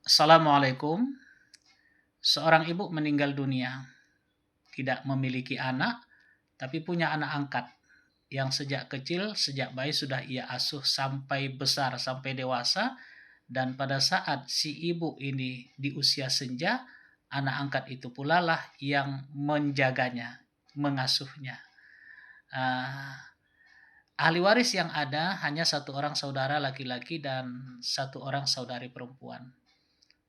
Assalamualaikum. Seorang ibu meninggal dunia, tidak memiliki anak, tapi punya anak angkat yang sejak kecil, sejak bayi sudah ia asuh sampai besar, sampai dewasa, dan pada saat si ibu ini di usia senja, anak angkat itu pula lah yang menjaganya, mengasuhnya. Ah, Ahli waris yang ada hanya satu orang saudara laki-laki dan satu orang saudari perempuan.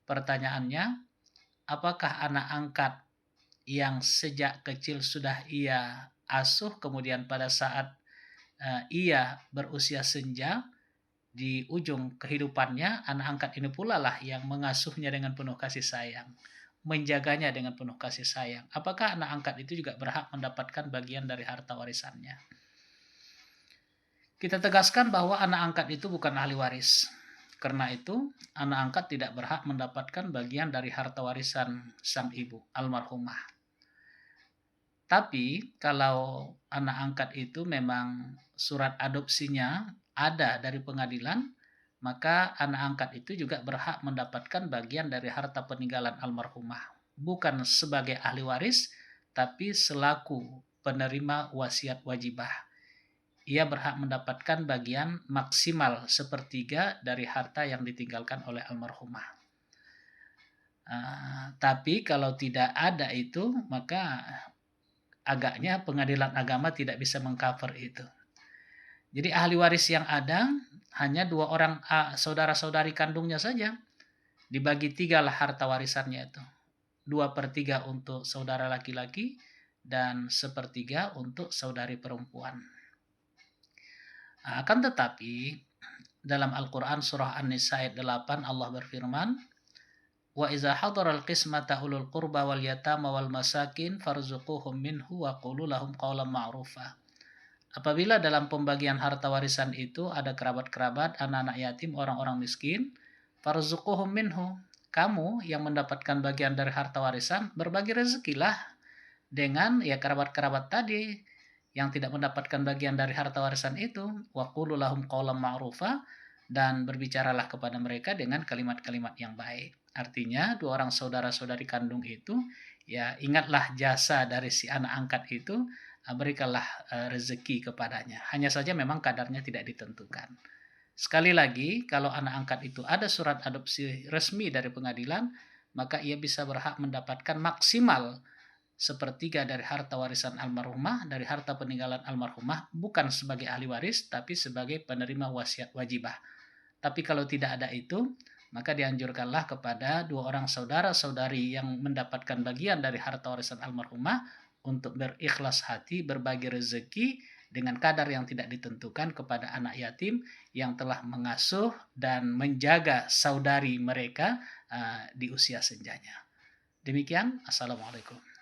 Pertanyaannya, apakah anak angkat yang sejak kecil sudah ia asuh, kemudian pada saat ia berusia senja, di ujung kehidupannya, anak angkat ini pula lah yang mengasuhnya dengan penuh kasih sayang, menjaganya dengan penuh kasih sayang. Apakah anak angkat itu juga berhak mendapatkan bagian dari harta warisannya? Kita tegaskan bahwa anak angkat itu bukan ahli waris. Karena itu, anak angkat tidak berhak mendapatkan bagian dari harta warisan sang ibu almarhumah. Tapi kalau anak angkat itu memang surat adopsinya ada dari pengadilan, maka anak angkat itu juga berhak mendapatkan bagian dari harta peninggalan almarhumah. Bukan sebagai ahli waris, tapi selaku penerima wasiat wajibah. Ia berhak mendapatkan bagian maksimal sepertiga dari harta yang ditinggalkan oleh almarhumah. Tapi kalau tidak ada itu, maka agaknya pengadilan agama tidak bisa mengcover itu. Jadi ahli waris yang ada hanya dua orang saudara-saudari kandungnya saja. Dibagi tiga lah harta warisannya itu. 2/3 untuk saudara laki-laki dan 1/3 untuk saudari perempuan. Akan tetapi dalam Al-Quran surah An-Nisa ayat 8 Allah berfirman, wa iza hadaral qismata ulul qurba wal yatama wal masakin farzuquhum minhu wa qulu lahum qawlan ma'rufa. Apabila dalam pembagian harta warisan itu ada kerabat-kerabat, anak-anak yatim, orang-orang miskin, farzuquhum minhu, kamu yang mendapatkan bagian dari harta warisan, berbagi rezekilah dengan kerabat-kerabat tadi yang tidak mendapatkan bagian dari harta warisan itu, wa qulu lahum qawlan ma'rufa, dan berbicaralah kepada mereka dengan kalimat-kalimat yang baik. Artinya dua orang saudara-saudari kandung itu, ingatlah jasa dari si anak angkat itu, berikanlah rezeki kepadanya. Hanya saja memang kadarnya tidak ditentukan. Sekali lagi, kalau anak angkat itu ada surat adopsi resmi dari pengadilan, maka ia bisa berhak mendapatkan maksimal 1/3 dari harta warisan almarhumah, dari harta peninggalan almarhumah, bukan sebagai ahli waris, tapi sebagai penerima wasiat wajibah. Tapi kalau tidak ada itu, maka dianjurkanlah kepada dua orang saudara-saudari yang mendapatkan bagian dari harta warisan almarhumah untuk berikhlas hati, berbagi rezeki dengan kadar yang tidak ditentukan kepada anak yatim yang telah mengasuh dan menjaga saudari mereka di usia senjanya. Demikian, Assalamualaikum.